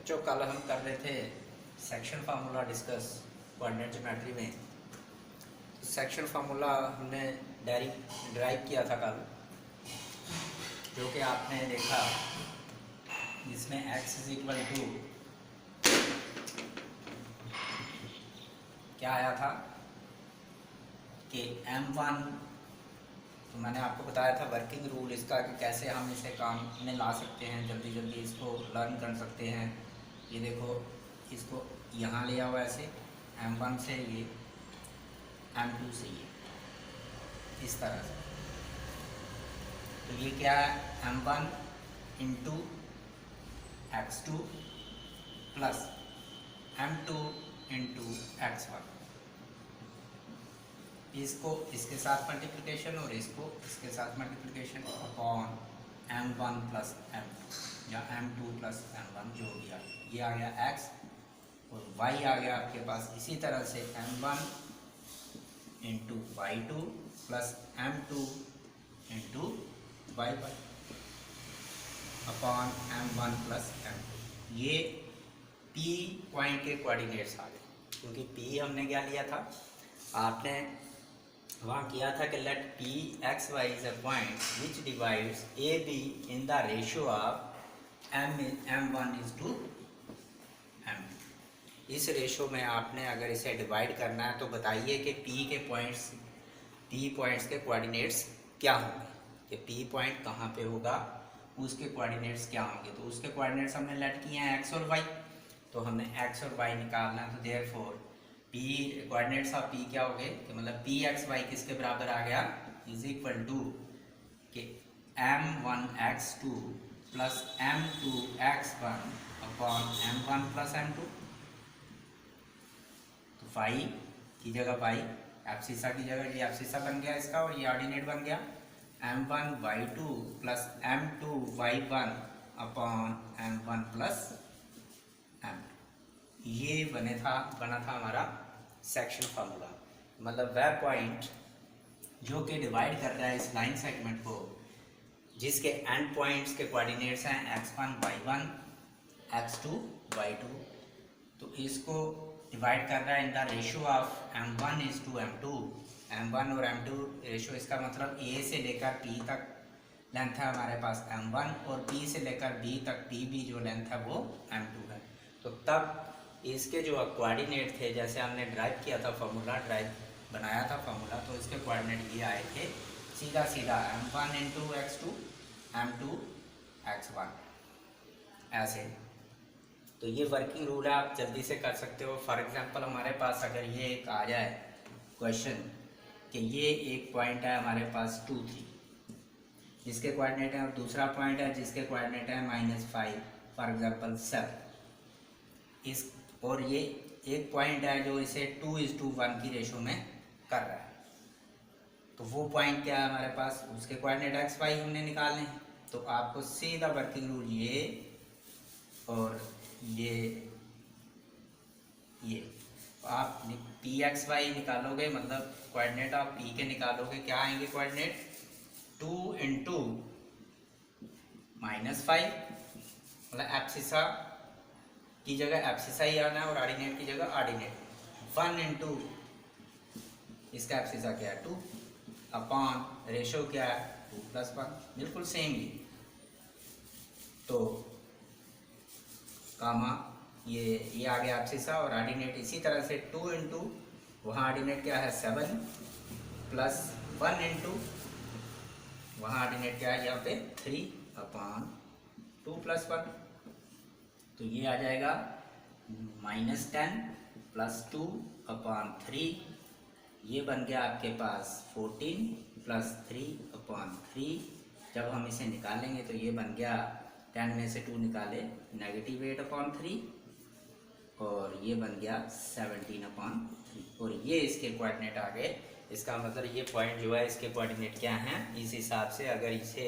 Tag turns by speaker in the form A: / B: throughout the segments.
A: बच्चों कल हम कर रहे थे section formula discuss coordinate geometry में। सेक्शन फार्मूला हमने ड्राइव किया था कल, जो कि आपने देखा जिसमें x इज इक्वल टू क्या आया था कि m1। तो मैंने आपको बताया था वर्किंग रूल इसका कि कैसे हम इसे काम में ला सकते हैं, जल्दी जल्दी इसको लर्न कर सकते हैं। ये देखो, इसको यहाँ ले आओ ऐसे, m1 से ये m2 से ये इस तरह से। तो ये क्या है, m1 into x2 plus m2 into x1। इसको इसके साथ मल्टीप्लिकेशन और इसको इसके साथ multiplication upon m1 plus m2 या m2 प्लस m1 जो भी आ गया। ये आ गया x और y आ गया आपके पास। इसी तरह से m1 into y2 plus m2 into y1 upon m1 plus m2। ये p पॉइंट के कोऑर्डिनेट्स आ गए, क्योंकि p हमने क्या लिया था, आपने वहाँ किया था कि let P X Y is a point which divides A B in the ratio of m1 is to m2। इस रेशियो में आपने अगर इसे डिवाइड करना है तो बताइए कि p पॉइंट्स के कोऑर्डिनेट्स क्या होंगे, कि p पॉइंट कहाँ पे होगा, उसके कोऑर्डिनेट्स क्या होंगे। तो उसके कोऑर्डिनेट्स हमने लेट किए हैं x और y, तो हमने x और y निकालना है। तो therefore p coordinates of p क्या हो गए, कि मतलब p एक्स वाई किसके बराबर आ गया, इज इक्वल टू कि m1x2 plus m2x1 upon m1 plus m2। तो फाई की जगह पाई, एब्सिसा की जगह ये एब्सिसा बन गया इसका, और ये ऑर्डिनेट बन गया m1y2 plus m2y1 upon m1 plus m2। ये बना था हमारा सेक्शन फार्मूला। मतलब वह पॉइंट जो कि डिवाइड कर रहा है इस लाइन सेगमेंट को, जिसके एंड पॉइंट्स के कोऑर्डिनेट्स हैं x1 y1 x2 y2। तो इसको डिवाइड कर रहा है in the ratio of m1 is to m2। m1 और m2 रेशियो, इसका मतलब a से लेकर p तक लेंथ है हमारे पास m1, और p से लेकर b तक pb जो लेंथ है वो m2 है। तो तब इसके जो कोऑर्डिनेट थे, जैसे हमने ड्राइव किया था फार्मूला, ड्राइव बनाया था फार्मूला, तो इसके कोऑर्डिनेट ये आए थे सीधा सीधा m1 into x2 m2 x1 ऐसे। तो ये वर्किंग रूल है, आप जल्दी से कर सकते हो। फॉर एग्जांपल हमारे पास अगर ये एक आ जाए क्वेश्चन कि ये एक पॉइंट है हमारे पास 2 3 जिसके कोऑर्डिनेट है, और दूसरा पॉइंट है जिसके कोऑर्डिनेट है -5 फॉर एग्जांपल 7। इस और ये एक पॉइंट है जो इसे 2:1 की रेशो में कर रहा है। तो वो पॉइंट क्या है हमारे पास, उसके कोऑर्डिनेट एक्स वाई हमने निकालने हैं। तो आपको सीधा वर्किंग रूल ये और ये आप पी एक्स वाई निकालोगे, मतलब कोऑर्डिनेट आप पी के निकालोगे, क्या आएंगे कोऑर्डिनेट 2 इंटू -5, मतलब एब्सिसा की जगह एब्सिसा ही आना है और ऑर्डिनेट की जगह ऑर्डिनेट। 1 इंटू इसका एब्सिसा क्या है 2 अपॉन रेशो क्या है 2 प्लस 1, बिल्कुल सेम ही। तो कामा ये आ गया एब्सिसा और ऑर्डिनेट। इसी तरह से 2 इंटू वहाँ ऑर्डिनेट क्या है 7 प्लस 1 इंटू वहाँ ऑर्डिनेट क्या है यहाँ पे 3 अपॉन 2 प्लस 1। तो ये आ जाएगा -10 प्लस 2 अपॉन 3। ये बन गया आपके पास 14 प्लस 3 अपॉन 3। जब हम इसे निकालेंगे तो ये बन गया 10 में से 2 निकाले -8 अपॉन 3, और ये बन गया 17 अपॉन 3। और ये इसके कोऑर्डिनेट आ गए। इसका मतलब ये पॉइंट जो है इसके कोऑर्डिनेट क्या हैं, इस हिसाब से अगर इसे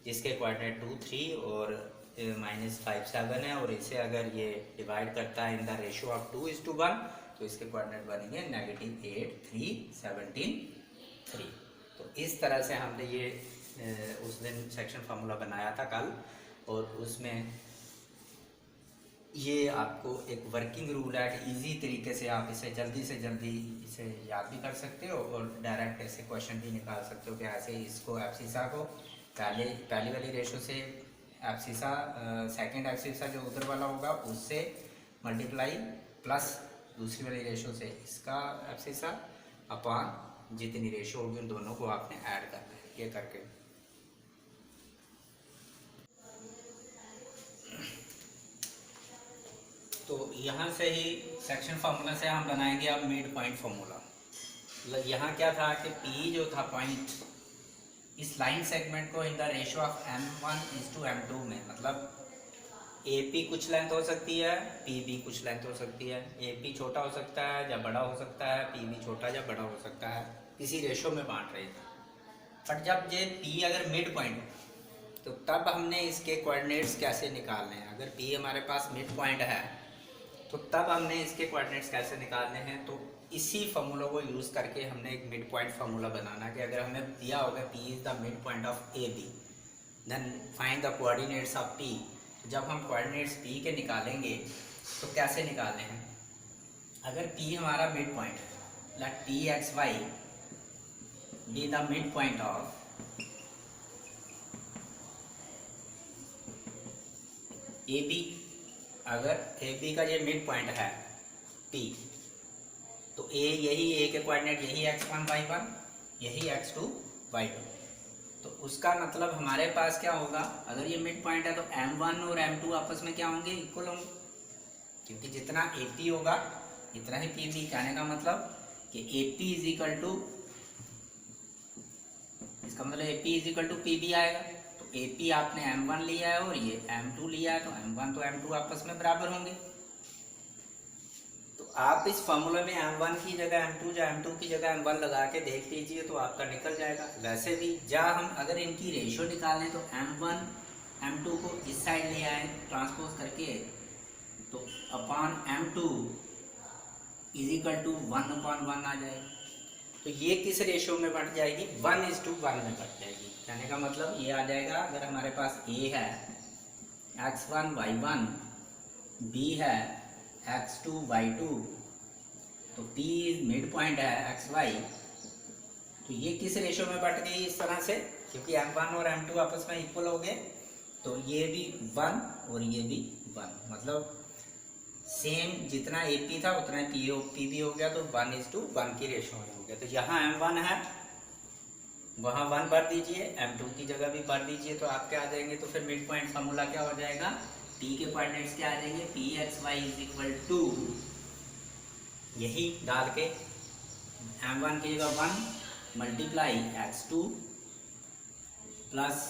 A: इसके कोऑर्डिनेट 2 3 और -5 7 है, और इसे अगर ये डिवाइड करता है इन द रेशियो ऑफ 2:1, तो इसके कोऑर्डिनेट बनेंगे -8 3 17 3। तो इस तरह से हमने ये उस दिन सेक्शन फार्मूला बनाया था कल, और उसमें ये आपको एक वर्किंग रूल है कि ईजी तरीके से आप इसे जल्दी से जल्दी इसे याद भी कर सकते हो और डायरेक्ट ऐसे क्वेश्चन भी निकाल सकते हो कि ऐसे इसको एब्सिसा को पहली वाली रेशो से एब्सिसा सेकंड एब्सिसा जो उधर वाला होगा उससे मल्टीप्लाई प्लस दूसरी वाली रेशो से इसका एब्सिसा अपॉन जितनी रेशो होगी उन दोनों को आपने ऐड करना है ये करके। तो यहाँ से ही सेक्शन फार्मूला से हम बनाएंगे अब मिड पॉइंट फार्मूला। मतलब यहाँ क्या था कि P जो था पॉइंट इस लाइन सेगमेंट को इन द रेशियो ऑफ M1:M2 में, मतलब AP कुछ लेंथ हो सकती है, PB कुछ लेंथ हो सकती है। AP छोटा हो सकता है या बड़ा हो सकता है, PB छोटा या बड़ा हो सकता है, किसी रेशियो में बांट रहे थे। बट जब ये P अगर मिड पॉइंट तो तब हमने इसके कोऑर्डिनेट्स कैसे निकालने हैं। अगर P हमारे पास मिड पॉइंट है तो तब हमने इसके कोऑर्डिनेट्स कैसे निकालने हैं। तो इसी फार्मूला को यूज़ करके हमने एक मिड पॉइंट फार्मूला बनाना कि अगर हमें दिया होगा P is the mid point of AB then find the coordinates of P। जब हम कोऑर्डिनेट्स P के निकालेंगे तो कैसे निकालने हैं। अगर P हमारा मिड पॉइंट है, let Pxy be the mid point of AB। अगर AB का ये मिड पॉइंट है P तो यही A के कोऑर्डिनेट यही x1 y1 यही x2 y2। तो उसका मतलब हमारे पास क्या होगा, अगर ये मिड पॉइंट है तो M1 और M2 आपस में क्या होंगे, इक्वल होंगे, क्योंकि जितना AP होगा इतना ही PB। कहने का मतलब कि AP इज इक्वल टू, इसका मतलब AP is equal to PB आएगा। तो AP आपने M1 लिया है और ये M2 लिया है तो M1 तो M2 आपस में बराबर होंगे। तो आप इस फॉर्मूले में M1 की जगह M2 या M2 की जगह M1 लगा के देख लीजिए तो आपका निकल जाएगा। वैसे भी जहाँ हम अगर इनकी रेशियो निकालें तो M1 M2 को इस साइड ले आए ट्रांसपोज करके तो upon M2 is equal to 1/1 आ जाएगा। तो ये किस रेशियो में बढ़ जाएगी, 1:1 में बढ़ जाएगी। कहने का मतलब ये आ जाएगा, अगर हमारे पास A है x1 y1, B है x2 y2, तो P मिड पॉइंट है xy, तो ये किस रेशियो में बढ़ गई इस तरह से, क्योंकि M1 और M2 आपस में इक्वल हो गए तो ये भी 1 और ये भी 1, मतलब सेम जितना AP था उतना PB हो गया, तो 1:1 की रेशियो में हो गया। तो यहाँ M1 है वहाँ 1 भर दीजिए, M2 की जगह भी भर दीजिए तो आपके आ जाएंगे। तो फिर मिड पॉइंट फार्मूला क्या हो जाएगा, P के कोऑर्डिनेट्स क्या आ जाएंगे, Pxy इज इक्वल टू यही डाल के M1 की जगह 1 multiply x2 plus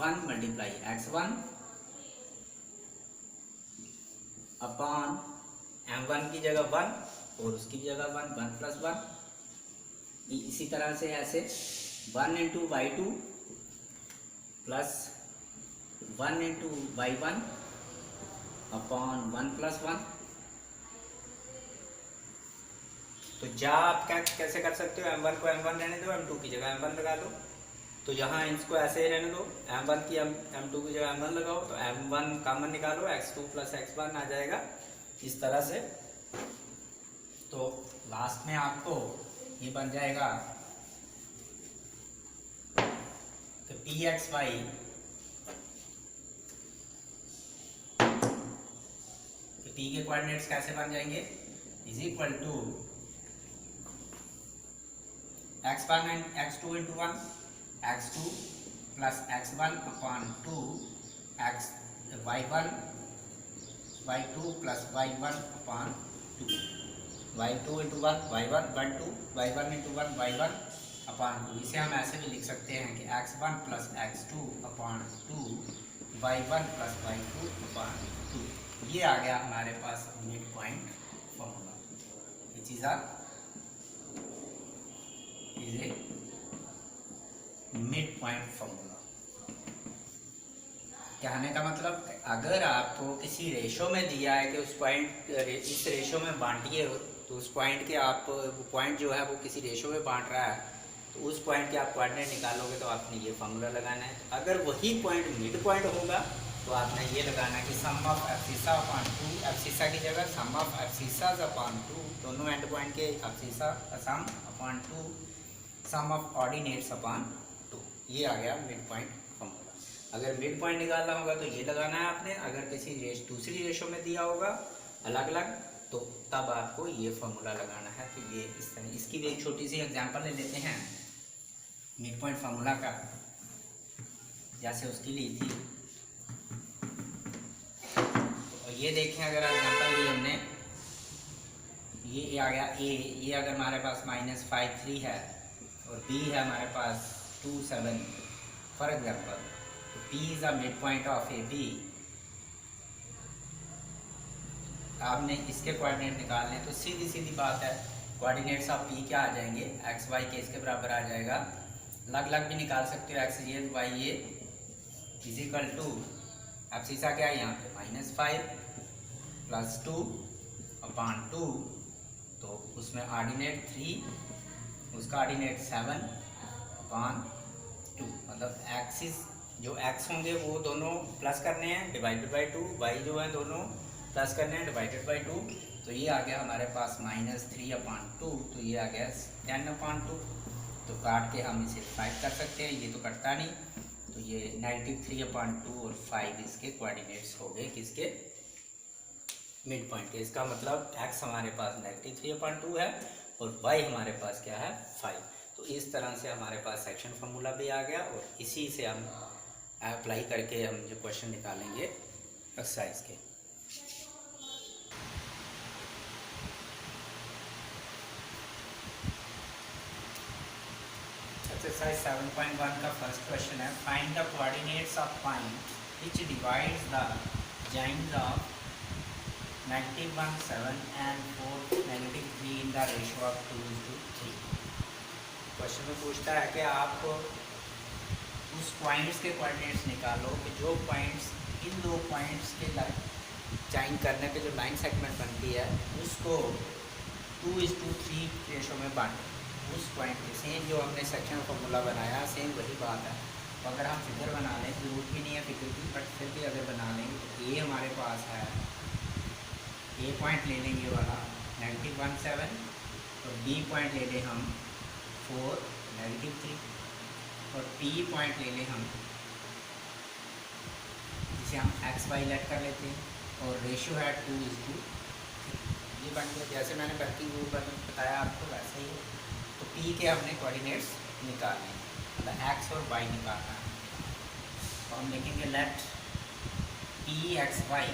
A: 1 multiply x1 upon M1 की जगह 1 और उसकी जगह 1 प्लस 1। इसी तरह से ऐसे 1 into y2 plus 1 into y1 upon 1 plus 1। तो जा आप क्या कैसे कर सकते हो, M1 को M1 रहने दो, M2 की जगह M1 लगा दो। तो यहाँ इसको ऐसे ही रहने दो, M1 की M2 की जगह M1 लगाओ तो M1 कॉमन निकालो, x2 प्लस x1 आ जाएगा इस तरह से। तो लास्ट में आपको ये बन जाएगा तो Pxy तो P के कोऑर्डिनेट्स कैसे बन जाएंगे, is equal to x1 and x2 into 1 x2 plus x1 upon 2 y1 y2 plus y1 upon 2 y2 into 1 y1 1 2 y1 into 1 y1 upon 2। इसे हम ऐसे भी लिख सकते हैं कि x1 plus x2 upon 2 y1 plus y2 upon 2। ये आ गया हमारे पास mid point formula, which is a mid point formula. कहने का मतलब अगर आपको किसी रेशो में दिया है कि उस पॉइंट इस रेशो में बांटिए तो उस पॉइंट के आप पॉइंट जो है वो किसी रेशो में बांट रहा है तो उस पॉइंट के आप कोऑर्डिनेट निकालोगे तो आपने ये फार्मूला लगाना है। अगर वही पॉइंट मिड पॉइंट होगा तो आपने ये लगाना कि सम ऑफ एफसीसा अपॉन 2, एफसीसा की जगह सम ऑफ एफसीसाज अपॉन 2, दोनों एंड पॉइंट के एफसीसा का sum upon 2, sum of ordinates upon 2। ये आ गया मिड पॉइंट फॉर्मूला। अगर मिड पॉइंट निकालना होगा तो ये लगाना है आपने, अगर किसी दूसरी रेशो में दिया होगा अलग अलग तो तब आपको ये फॉर्मूला लगाना है। तो ये इस तरह, इसकी भी एक छोटी सी एग्जांपल ले लेते हैं मिड पॉइंट फार्मूला का, जैसे उसकी ली थी। तो ये देखें, अगर एग्जांपल ली हमने, ये आ गया ए, ये अगर हमारे पास -5 3 है और बी है हमारे पास 2 7 फॉर एग्जाम्पल, तो P is the mid point of A B. आपने इसके कोऑर्डिनेट निकालने हैं तो सीधी सीधी बात है, कोऑर्डिनेट्स ऑफ पी क्या आ जाएंगे, एक्स वाई के इसके बराबर आ जाएगा। अलग अलग भी निकाल सकते हो, एक्स ये वाई ये इज इक्वल टू, अब सीसा क्या है यहाँ पे -5 + 2 अपॉन 2, तो उसमें ऑर्डिनेट 3, उसका ऑर्डिनेट 7 अपॉन 2, मतलब एक्सिस जो एक्स होंगे वो दोनों प्लस करने हैं डिवाइडेड बाई 2, वाई जो है दोनों प्लस करने हैं डिवाइडेड बाई 2। तो ये आ गया हमारे पास -3 अपॉन 2, तो ये आ गया 10 अपॉन 2। तो काट के हम इसे 5 कर सकते हैं, ये तो कटता नहीं, तो ये -3 अपॉन 2 और 5 इसके कोऑर्डिनेट्स हो गए किसके, मिड पॉइंट के। इसका मतलब x हमारे पास -3 अपॉन 2 है और y हमारे पास क्या है 5। तो इस तरह से हमारे पास सेक्शन फार्मूला भी आ गया और इसी से हम अप्लाई करके हम जो क्वेश्चन निकालेंगे एक्सरसाइज के। एक्सरसाइज 7.1 का फर्स्ट क्वेश्चन है, find the coordinates of point which divides the joints of -1 7 and 4 -3 in the ratio of 2:3। Question में पूछता है कि आप उस पॉइंट्स के कोऑर्डिनेट्स निकालो कि जो पॉइंट्स इन दो पॉइंट्स के जॉइन करने पे जो लाइन सेगमेंट बनती है उसको 2:3 रेशो में बांटे। उस पॉइंट के सेम जो हमने सेक्शन फॉर्मूला बनाया सेम वही बात है। तो अगर हम फिगर बना लें, जरूरत भी नहीं है फिगर की, बट फिर भी अगर बना लेंगे तो ये हमारे पास है, ए पॉइंट ले लेंगे वाला -1 7 और बी पॉइंट ले लें हम 4 -3 और पी पॉइंट ले लें हम, जिसे हम x y लेट कर लेते हैं और रेशियो है 2:3। ये बन गया, जैसे मैंने वर्किंग रूल बताया आपको वैसे ही। तो पी के हमने कोऑर्डिनेट्स निकालने हैं, मतलब x और y निकालना है। तो हम लिखेंगे let P X Y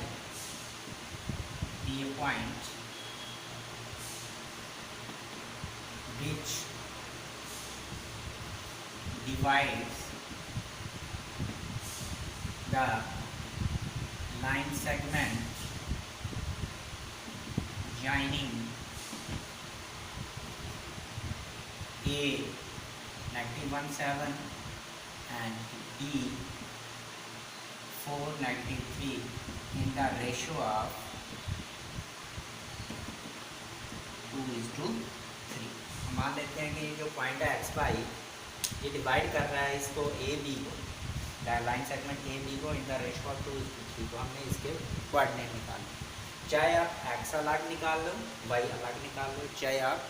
A: be a point which divides the line segment joining A -1 7 and B 4 -3 in the ratio of 2:3। मान लेते हैं कि ये जो पॉइंट है एक्स वाई ये डिवाइड कर रहा है इसको ए बी को, लाइन सेगमेंट ए बी को इन द रेशियो ऑफ 2:3। तो हमने इसके कोऑर्डिनेट निकालने, चाहे आप एक्स अलग निकाल लो वाई अलग निकाल लो, चाहे आप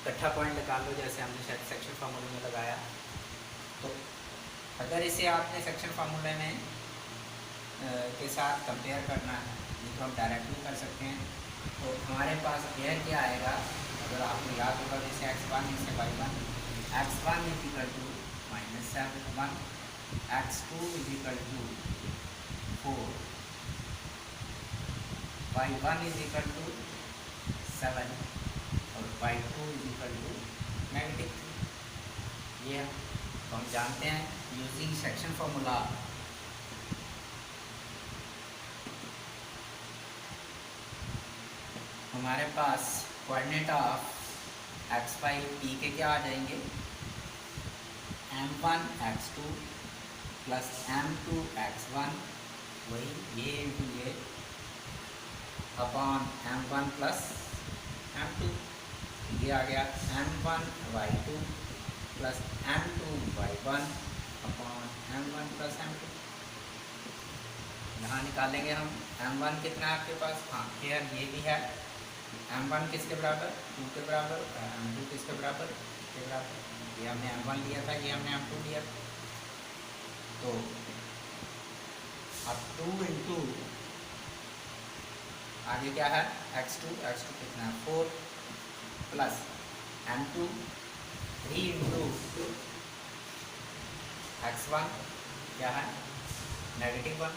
A: इकट्ठा पॉइंट निकाल लो जैसे हमने शायद सेक्शन फार्मूले में लगाया। तो अगर इसे आपने सेक्शन फार्मूले में के साथ कंपेयर करना है ये तो हम डायरेक्ट भी कर सकते हैं। तो हमारे पास एयर क्या आएगा, अगर आपको याद होगा जैसे x1 से y1, x1 is equal to -7 x2 is equal to 4, y1 is equal to 7 और y2 इज इक्वल टू -3। ये तो हम जानते हैं यूजिंग सेक्शन फॉर्मूला हमारे पास coordinate of x y P के क्या आ जाएंगे, m1 x2 plus m2 x1, वही ये इंटू ये अपॉन m1 प्लस m2। ये आ गया m1 y2 plus m2 y1 upon m1 plus m2। यहाँ निकालेंगे हम m1 कितना है आपके पास, हाँ केयर ये भी है, m1 किसके बराबर 2 के बराबर, m2 किसके बराबर के बराबर, ये हमने m1 लिया था, ये हमने m2 लिया। तो अब 2 इंटू आगे क्या है x2 कितना है 4 प्लस m2 3 इंटू x1 क्या है -1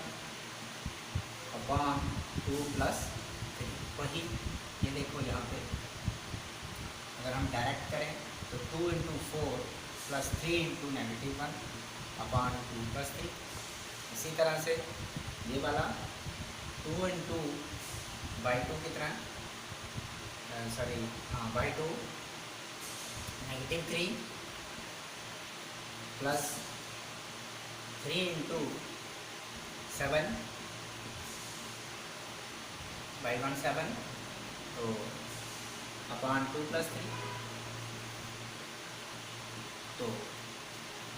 A: अपॉन 2 प्लस 3। वही ये देखो यहाँ पे अगर हम डायरेक्ट करें तो 2 into 4 plus 3 into -1 upon 2 plus 3। इसी तरह से ये वाला 2 इंटू बाई 2 कितना है, सॉरी हाँ बाई 2 -3 प्लस 3 इंटू 7 बाई 1 7 तो अपॉन 2 प्लस 3। तो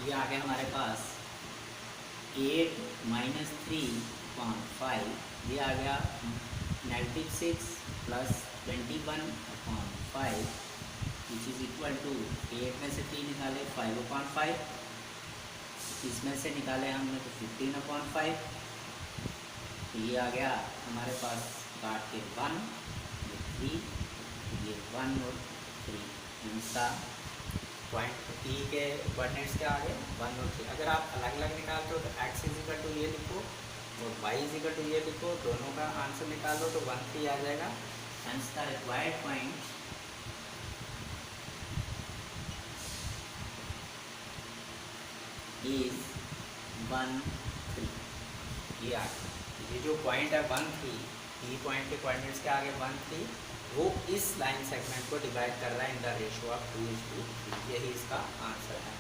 A: ये आ गया हमारे पास 8 माइनस 3/5, ये आ गया -6 plus 21/5 which is equal to 8 में से 3 निकाले 5/5, इसमें से निकाले हमने तो 15/5। तो ये आ गया हमारे पास काट के 1 ये 3 ये 1 और 3 इनका पॉइंट पी के कोऑर्डिनेट्स क्या आ गए 1 और 3। अगर आप अलग अलग निकालते हो तो x इजिकल टू ये लिखो और y इजिकल टू ये लिखो, दोनों का आंसर निकाल दो तो 1 3 आ जाएगा। Hence the required point is 1 3। ये आ गया, ये जो पॉइंट है 1 3, ई पॉइंट के कोऑर्डिनेट्स के आगे 1 3, वो इस लाइन सेगमेंट को डिवाइड कर रहा है इन द रेशियो ऑफ 2:3। यही इसका आंसर है।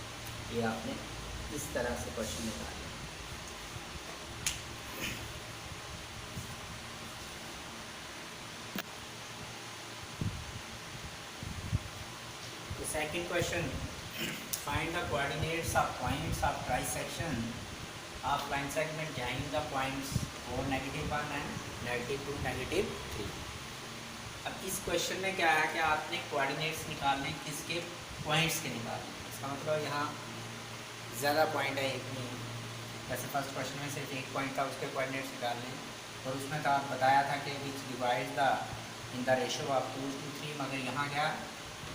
A: ये आपने इस तरह से क्वेश्चन निकाला। Second question, find the coordinates of points of trisection of line segment joining the points 4 -1 and -2 -3। अब इस क्वेश्चन में क्या है कि आपने कोऑर्डिनेट्स निकालने किसके पॉइंट्स के निकालने। इसका मतलब यहाँ ज़्यादा पॉइंट है, एक नहीं। वैसे फर्स्ट क्वेश्चन में सिर्फ एक पॉइंट था, उसके कोऑर्डिनेट्स निकालने, और उसमें तो आप बताया था कि विच divide the in the ratio of 2:3, मगर यहाँ क्या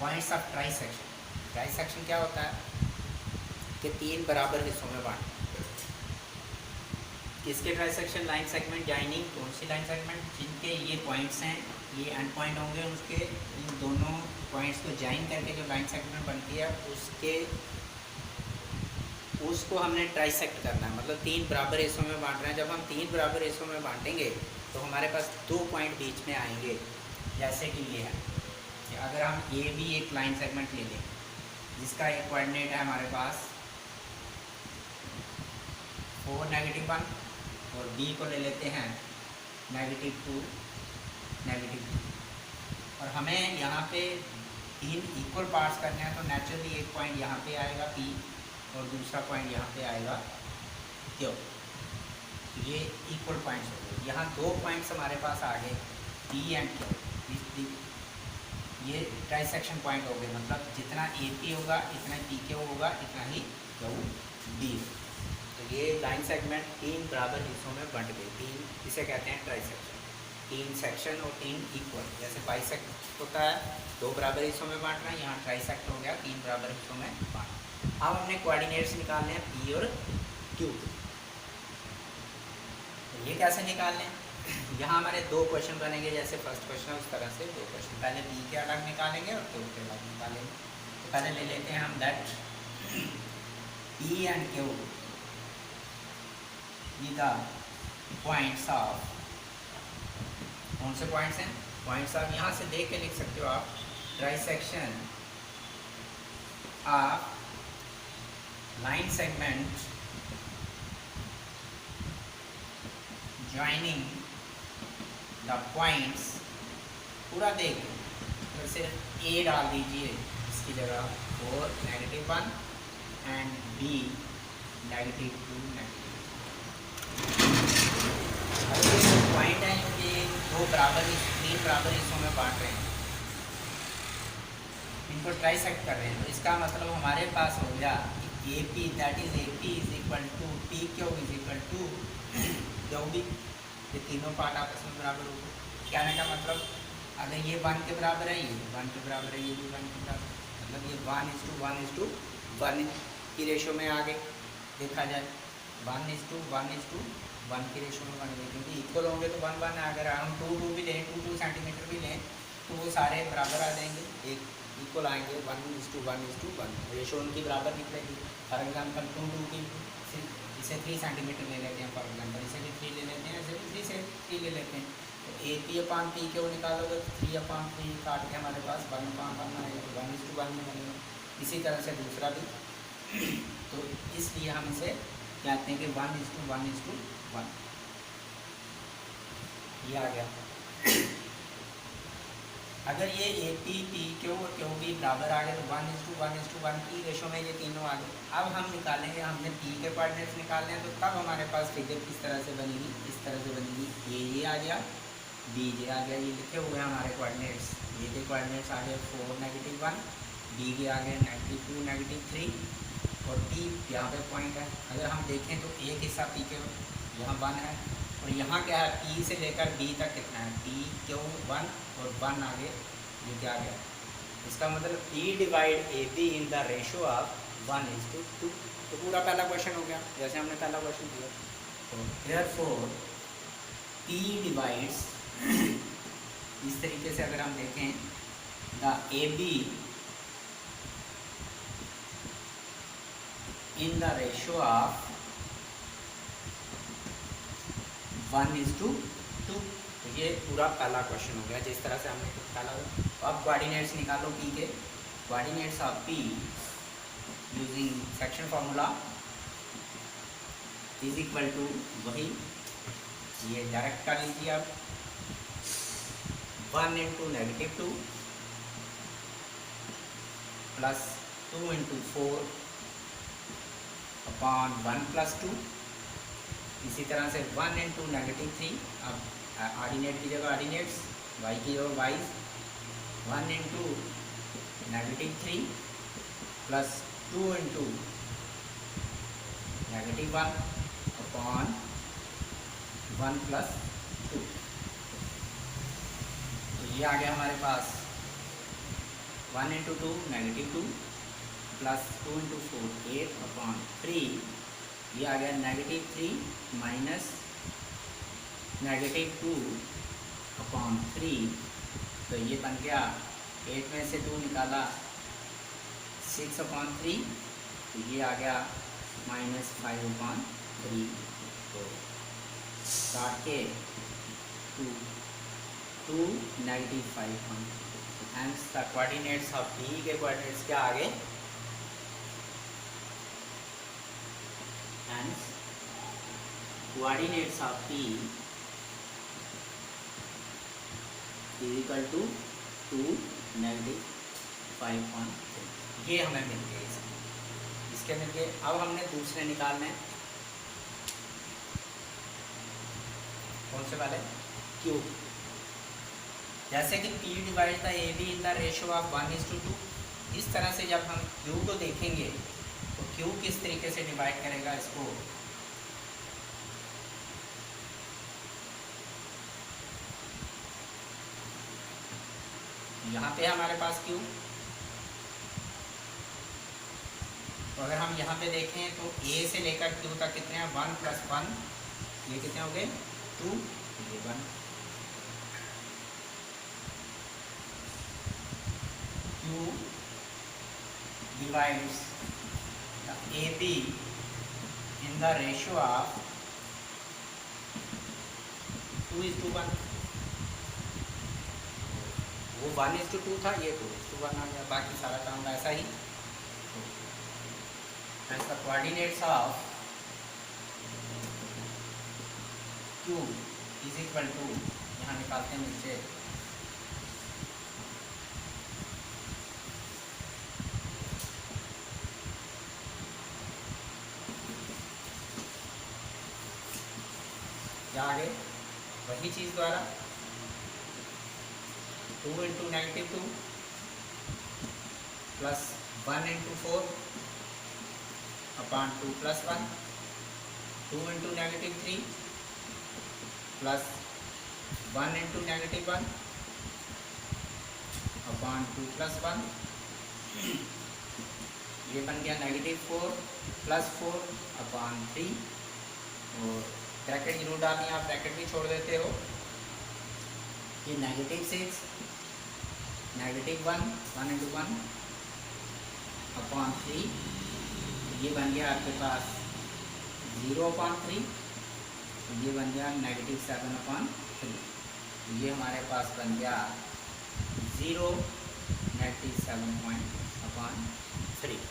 A: पॉइंट्स ऑफ ट्राइसेक्शन। ट्राइसेक्शन क्या होता है कि 3 बराबर हिस्सों में बांट। किसके ट्राइसेक्शन, लाइन सेगमेंट जॉइनिंग, कौन सी लाइन सेगमेंट, जिनके ये पॉइंट्स हैं, ये एंड पॉइंट होंगे, उसके इन दोनों पॉइंट्स को जॉइन करके जो लाइन सेगमेंट बनती है उसको हमने ट्राइसेक्ट करना है, मतलब 3 बराबर हिस्सों में बांट रहे हैं। जब हम 3 बराबर हिस्सों में बांटेंगे तो हमारे पास 2 पॉइंट बीच में आएंगे, जैसे कि ये है कि अगर हम ए भी एक लाइन सेगमेंट ले लें जिसका एक कोऑर्डिनेट है हमारे पास 4 -1 और बी को ले लेते हैं -2 -2, और हमें यहाँ पे 3 इक्वल पार्ट्स करने हैं, तो नेचुरली एक पॉइंट यहाँ पे आएगा P और दूसरा पॉइंट यहाँ पे आएगा Q। ये इक्वल पॉइंट्स हो गए। यहाँ 2 पॉइंट्स हमारे पास आ गए P एंड Q, ये ट्राइसेक्शन पॉइंट हो गए, मतलब जितना AP होगा इतना PQ होगा, इतना ही QB। तो ये लाइन सेगमेंट 3 बराबर हिस्सों में बंट गई। 3 इसे कहते हैं ट्राइसेक्शन, 3 सेक्शन और 3 इक्वल। जैसे बाइसेक्ट होता है 2 बराबर हिस्सों में बांटना, यहाँ ट्राइसेक्ट हो गया 3 बराबर हिस्सों में बांटना। अब हमने कोऑर्डिनेट्स निकालने हैं P और Q। तो ये कैसे निकालने हैं, यहाँ हमारे 2 क्वेश्चन बनेंगे, जैसे फर्स्ट क्वेश्चन है उस तरह से 2 क्वेश्चन। पहले P के अलग निकालेंगे और Q के अलग निकालेंगे। तो पहले ले लेते हैं हम दैट P एंड Q ये द पॉइंट्स ऑफ, कौन से पॉइंट्स हैं, पॉइंट्स आप यहाँ से देख के लिख सकते हो आप, trisection of line segment joining the points, पूरा देख तो सिर्फ A डाल दीजिए इसकी जगह 4 -1 एंड B -2 -2। तीन बराबर हिस्सों में बांट रहे हैं, इनको ट्राइसेक्ट कर रहे हैं, तो इसका मतलब हमारे पास हो गया A P, that is A P is equal to P Q is equal to Q B. ये तीनों पार्ट आपस में बराबर हो गए। कहने का मतलब अगर ये 1 के बराबर है, ये भी 1 के बराबर है, ये भी 1 के बराबर, मतलब ये 1:1:1 की रेशो में आगे देखा जाए, 1:1:1 की रेशो में बन गए, क्योंकि इक्वल होंगे तो 1:1 है। अगर हम 2:2 भी लें, 2 सेंटीमीटर भी लें, तो वो सारे बराबर आ जाएंगे, एक इक्वल आएंगे, 1:1:1 रेशो उनकी बराबर निकलेगी। फॉर एग्जाम्पल 2:2 की इसे 3 सेंटीमीटर ले लेते हैं, फॉर एग्जाम्पल इसे भी 3 ले लेते हैं, ऐसे भी 3 से 3 ले लेते हैं। तो ए पी अपान पी के वो निकालोगे तो 3/3 काट के हमारे पास 1/1 आएगा, 1:1 में बनेगा। इसी तरह से दूसरा भी तो इसलिए हम इसे कहते हैं कि 1:1:1 ये आ गया। अगर ये ए पी पी क्यू और क्यू बी बराबर आ गए तो 1:1:1 की रेशो में ये तीनों आ गए। अब हम निकालेंगे, हमने पी के कोऑर्डिनेट्स निकालने हैं, तो तब हमारे पास फिगर किस तरह से बनेगी, इस तरह से बनेगी। ये आ गया, बी जे आ गया, ये लिखे हुए हैं हमारे कोऑर्डिनेट्स। ए के कोऑर्डिनेट्स आ गए 4, -1, बी के आ गए -2, -3 और पी यहाँ पे पॉइंट है। अगर हम देखें तो एक हिस्सा पी के यहाँ 1 है, और यहाँ क्या है, पी से लेकर बी तक कितना है, पी क्यू 1 और 1 आगे ये क्या गया। इसका मतलब P divide A B in the ratio of 1:2। तो पूरा पहला क्वेश्चन हो गया, जैसे हमने पहला क्वेश्चन दिया। तो देयरफॉर पी डिवाइड्स, इस तरीके से अगर हम देखें, the A B in the ratio of 1:2। तो ये पूरा पहला क्वेश्चन हो गया, जिस तरह से हमने पहला। तो अब कोऑर्डिनेट्स निकालो पी के, coordinates of P using section formula is equal to, वही ये डायरेक्ट कर लीजिए आप, 1 × -2 प्लस 2 × 4 अपॉन 1 + 2। इसी तरह से 1 × -3, अब ऑर्डिनेट की जगह ऑर्डिनेट्स, y की जगह वाइज, 1 × -3 प्लस 2 × -1 अपॉन 1 + 2। तो ये आ गया हमारे पास 1 × 2 -2 प्लस 2 × 4 8/3। ये आ गया -3 माइनस -2/3। तो ये बन गया 8 में से 2 निकाला 6/3, तो ये आ गया -5/3। तो काट के 2 -5/3। Hence the coordinates of P के कोऑर्डिनेट्स क्या आ गए, hence coordinates of P is equal to 2 -5/3। ये हमें मिल गए, इसके मिल गए। अब हमने दूसरे निकालने हैं, कौन से वाले, क्यू। जैसे कि P divide the A B in the ratio of 1:2। इस तरह से जब हम Q को देखेंगे तो Q किस तरीके से डिवाइड करेगा इसको, यहाँ पे हमारे पास Q। तो अगर हम यहाँ पे देखें तो A से लेकर Q तक कितने हैं, 1 + 1, ये कितने हो गए 2, ये 1। Q divides the AB in the ratio of 2:1। वो 1:2 था, ये 2:1 आ गया, बाकी सारा काम वैसा ही। Hence the coordinates of Q is equal to, यहाँ निकालते हैं नीचे, क्या आगे वही चीज़ द्वारा 2 into -2 plus 1 into 4 upon 2 plus 1, 2 into -3 plus 1 into -1 upon 2 plus 1, ये बन गया -4 प्लस 4 अपॉन 3, और ब्रैकेट जरूर डालनी है, आप ब्रैकेट भी छोड़ देते हो। ये -6 -1 1 इंटू 1 अपॉन 3, ये बन गया आपके पास 0 अपॉन 3, ये बन गया -7 अपॉन 3, ये हमारे पास बन गया 0 -7 पॉइंट अपॉन 3।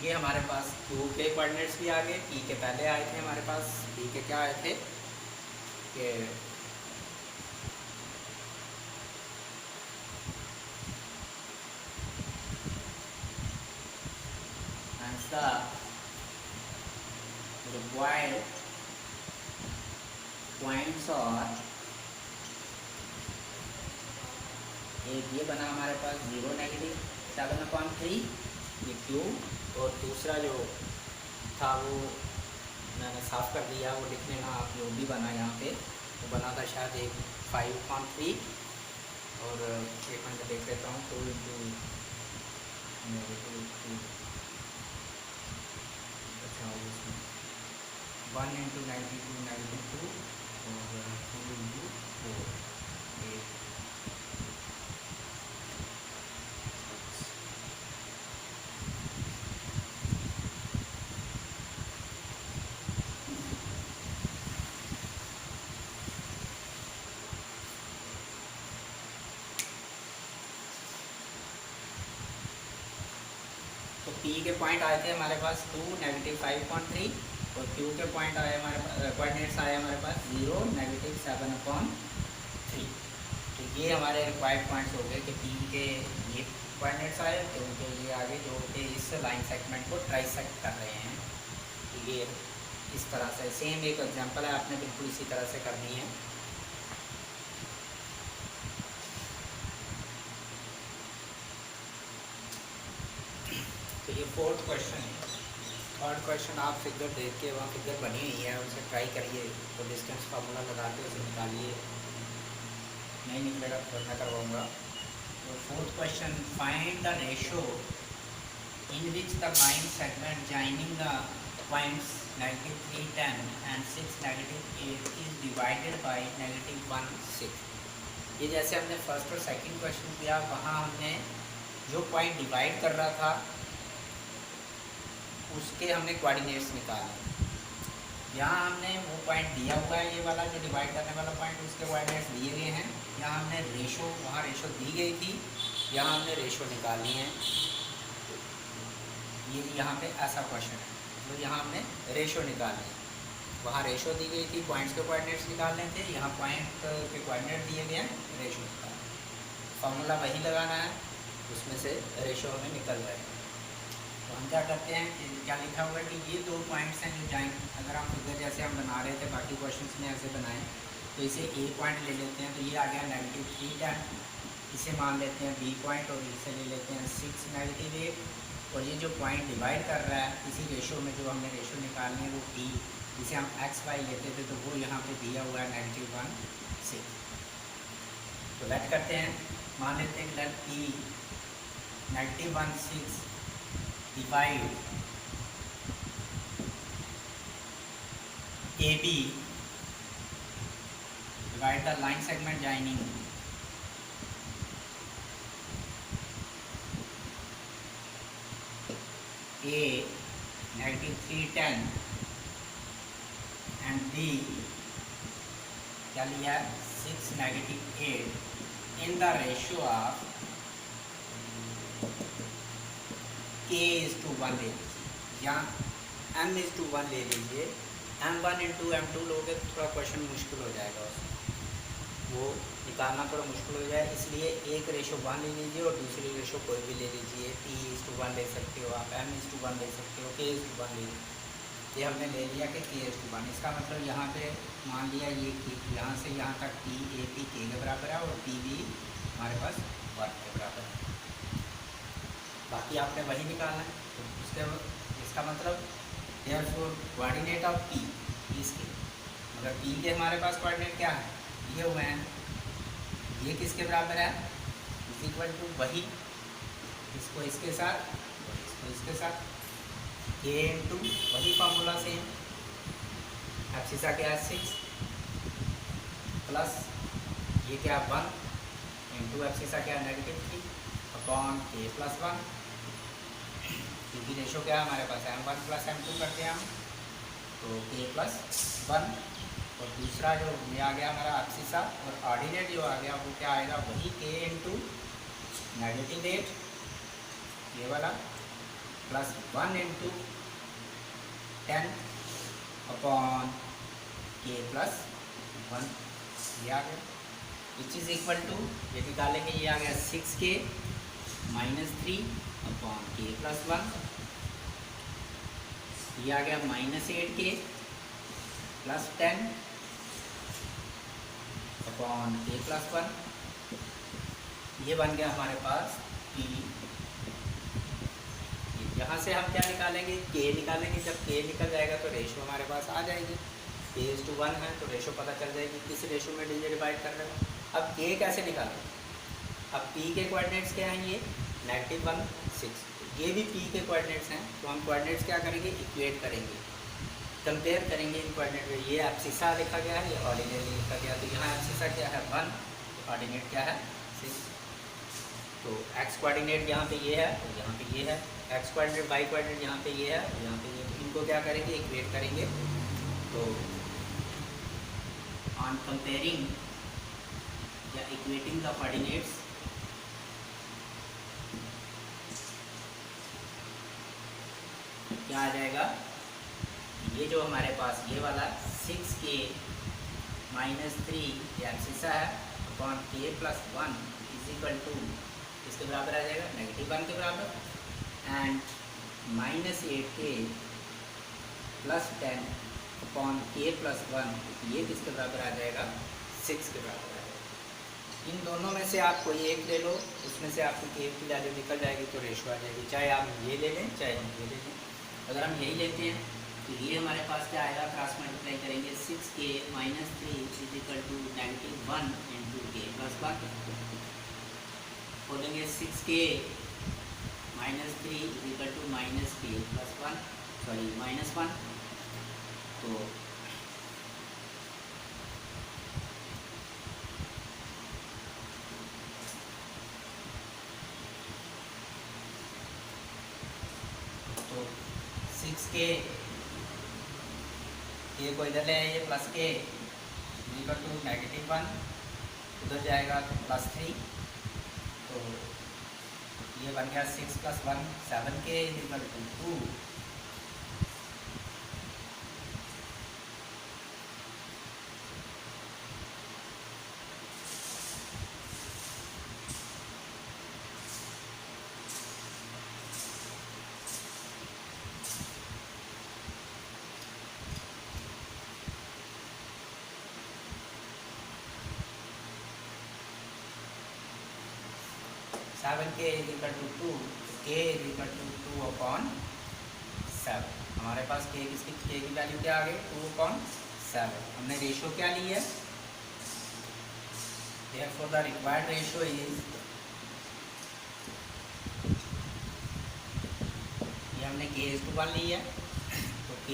A: ये हमारे पास Q के कोऑर्डिनेट्स भी आ गए, P के पहले आए थे हमारे पास, P के क्या आए थे कि आंसर रिक्वायर्ड पॉइंट्स, और एक ये बना हमारे पास 0 -7 अपॉन 3, ये Q, और दूसरा जो था वो मैंने साफ़ कर दिया, वो लिख लेना आप, जो भी बना यहाँ पे वो बना था शायद एक 5/3, और एक मिनट देख लेता हूँ, 2 इंटू -2, अच्छा उसमें 1 इंटू -2 और 2 इंटू 4, P के पॉइंट आए थे हमारे पास 2 -5/3, और Q के पॉइंट आए हमारे कोऑर्डिनेट्स आए हमारे पास 0 -7 अपॉन 3। तो ये हमारे रिक्वायर्ड पॉइंट्स हो गए कि P के ये कोऑर्डिनेट्स आए, Q के ये आगे जो कि इस लाइन सेगमेंट को ट्राइसेक्ट कर रहे हैं। तो ये इस तरह से सेम एक एग्जांपल है, आपने बिल्कुल इसी तरह से करनी है। तो ये 4th क्वेश्चन है। 3rd क्वेश्चन आप फिगर देख के, वहाँ फिगर बनी हुई है, उसे ट्राई करिए, तो डिस्टेंस फार्मूला लगा के उसे निकालिए, नहीं निकलेगा तो मैं करवाऊँगा। तो 4th question, find the ratio in which the line segment joining the points -3 10 and 6 -8 is divided by -1 6। ये जैसे हमने फर्स्ट और सेकंड क्वेश्चन किया, वहाँ हमने जो पॉइंट डिवाइड कर रहा था उसके हमने कोऑर्डिनेट्स निकाले। यहाँ हमने वो पॉइंट दिया हुआ है, ये वाला जो डिवाइड करने वाला पॉइंट, उसके कोऑर्डिनेट्स दिए गए हैं। यहाँ हमने रेशो, वहाँ रेशो दी गई थी, यहाँ हमने रेशो निकालनी है। ये यहाँ पे ऐसा क्वेश्चन है, तो यहाँ हमने रेशो निकालनी है। वहाँ रेशो दी गई थी, पॉइंट्स के कोऑर्डिनेट्स निकालने थे, यहाँ पॉइंट के कोऑर्डिनेट दिए गए हैं, रेशो निकालना। फार्मूला वही लगाना है, उसमें से रेशो हमें निकल जाएगा। तो हम क्या करते हैं कि क्या लिखा हुआ है कि ये 2 पॉइंट्स हैं जो जाएंगे, अगर हम फिगर जैसे हम बना रहे थे बाकी क्वेश्चंस में ऐसे बनाए, तो इसे A पॉइंट ले लेते हैं, तो ये आ गया -3 10, इसे मान लेते हैं B पॉइंट, और इसे ले लेते हैं 6 -8, और ये जो पॉइंट डिवाइड कर रहा है इसी रेशो में, जो हमने रेशो निकालनी है वो P, जिसे हम XY लेते थे, तो वो यहाँ पे दिया हुआ है -1 6। तो लेट करते हैं, मान लेते हैं कि late P -1 6 divide AB, divide the line segment joining A -3 10 and B क्या लिया 6 -8 in the ratio of K is to 1 ले लीजिए या M is to 1 ले लीजिए। M1 into M2 लोगे तो थोड़ा क्वेश्चन मुश्किल हो जाएगा उसमें, वो निकालना थोड़ा मुश्किल हो जाए, इसलिए एक रेशो 1 ले लीजिए और दूसरी रेशो कोई भी ले लीजिए। P:1 ले सकते हो आप, M:1 ले सकते हो, K:1 ले लीजिए। ये हमने ले लिया कि K:1, इसका मतलब यहाँ पे मान लिया ये कि यहाँ से यहाँ तक P K के बराबर है और PB हमारे पास 1 के बराबर है। बाकी आपने वही निकालना है। तो उसके इसका मतलब देयरफॉर कोऑर्डिनेट ऑफ P इसके, मगर P के हमारे पास कोऑर्डिनेट क्या है, ये हुए हैं, ये किसके बराबर है, इज इक्वल टू वही, इसको इसके साथ और इसको इसके साथ, K इंटू वही फार्मूला से एप्सिसा क्या है 6 प्लस ये क्या 1 इंटू एप्सिसा क्या है -3 अपॉन K प्लस 1, क्योंकि रेशो क्या है हमारे पास M1 प्लस M2 करते हैं हम, तो K प्लस 1, और दूसरा जो ये आ गया हमारा एप्सिसा, और ऑर्डिनेट जो आ गया वो क्या आएगा, वही K इंटू -8 ये वाला plus 1 into 10 upon K plus 1, ये आ गया, विच इज़ इक्वल टू, ये निकालेंगे, ये आ गया 6K -3 अपॉन K प्लस 1, ये आ गया -8K plus 10 upon K plus 1, ये बन गया हमारे पास P। यहाँ से हम क्या निकालेंगे, K निकालेंगे, जब K निकल जाएगा तो रेशो हमारे पास आ जाएगी, K:1 है तो रेशो पता चल जाएगी किस रेशो में डिवाइड कर रहे हो। अब K कैसे निकालें, अब P के कोऑर्डिनेट्स क्या हैं, ये -1 6, ये भी P के कोऑर्डिनेट्स हैं, तो हम कोऑर्डिनेट्स क्या करेंगे, इक्वेट करेंगे, कंपेयर करेंगे इन कोऑर्डिनेट में। ये एप्सिसा लिखा गया है, ये ऑर्डिनेट लिखा गया, तो यहाँ एप्सिसा क्या है 1, ऑर्डिनेट क्या है 6, तो x कोऑर्डिनेट यहाँ पे ये है और यहाँ पे ये है, x कोऑर्डिनेट y कोऑर्डिनेट यहाँ पे ये है और यहाँ पे ये, तो इनको क्या करेंगे, इक्वेट करेंगे। तो ऑन कंपेयरिंग या इक्वेटिंग द कोऑर्डिनेट्स, क्या आ जाएगा, ये जो हमारे पास ये वाला 6K -3 ये एप्सिसा है upon K plus 1 is equal to, इसके बराबर आ जाएगा -1 के बराबर, and -8K plus 10 upon K plus 1, ये किसके बराबर आ जाएगा 6 के बराबर आ जाएगा। इन दोनों में से आप कोई एक ले लो, उसमें से आपकी K की वैल्यू निकल जाएगी तो रेशो आ जाएगी, चाहे आप ये ले लें चाहे हम ये ले लें। अगर हम यही लेते हैं तो ये हमारे पास क्या आएगा, क्रॉस मल्टीप्लाई करेंगे, 6K -3 is equal to -1 into K plus 1, बोलेंगे 6K -3 is equal to -K plus 1, sorry -1, तो 6K ये को इधर ले आइए, प्लस K इक्वल टू -1, उधर जाएगा तो +3, तो ये बन गया 6 + 1 7K equal to 2, K is equal to 2, K is equal to 2 upon 7, हमारे पास K की वैल्यू क्या आ गई 2 अपॉन 7, हमने रेशो क्या ली है, therefore the required ratio is, ये हमने K:1 ली है, तो K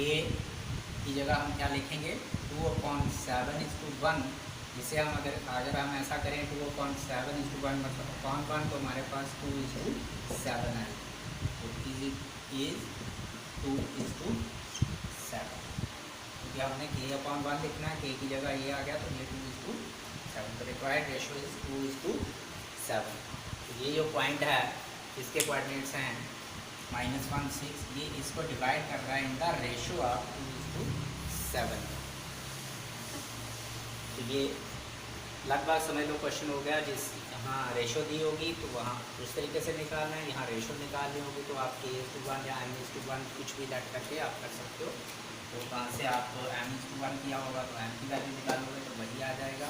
A: की जगह हम क्या लिखेंगे 2 अपॉन 7:1, जिसे हम अगर हम ऐसा करें 2/7:1 मतलब अपॉन 1, तो हमारे पास 2:7 है, तो इज 2:7, क्योंकि हमने K/1 लिखना है, K की जगह ये आ गया तो ये 2:7, तो रिक्वायर्ड रेशो इज 2:7। तो ये जो पॉइंट है इसके कोऑर्डिनेट्स हैं -1 6, ये इसको डिवाइड कर रहा है इन द रेशो ऑफ 2:7, तो ये लगभग समझ लो क्वेश्चन हो गया। जिस यहाँ रेशो दी होगी तो वहाँ उस तरीके से निकालना है, यहाँ रेशो निकालनी होगी तो आप k/1 या m/1 कुछ भी लट करके आप कर सकते हो। तो कहाँ से आप m/1 किया होगा तो m की वैल्यू निकालोगे तो वही आ जाएगा,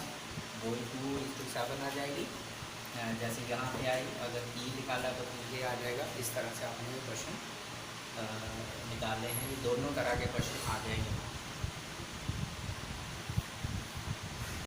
A: वो 2:7 आ जाएगी। जैसे यहाँ पे आई, अगर e निकाला तो ये आ जाएगा। इस तरह से आपने ये क्वेश्चन निकाले हैं। ये दोनों तरह के क्वेश्चन आ जाएंगे।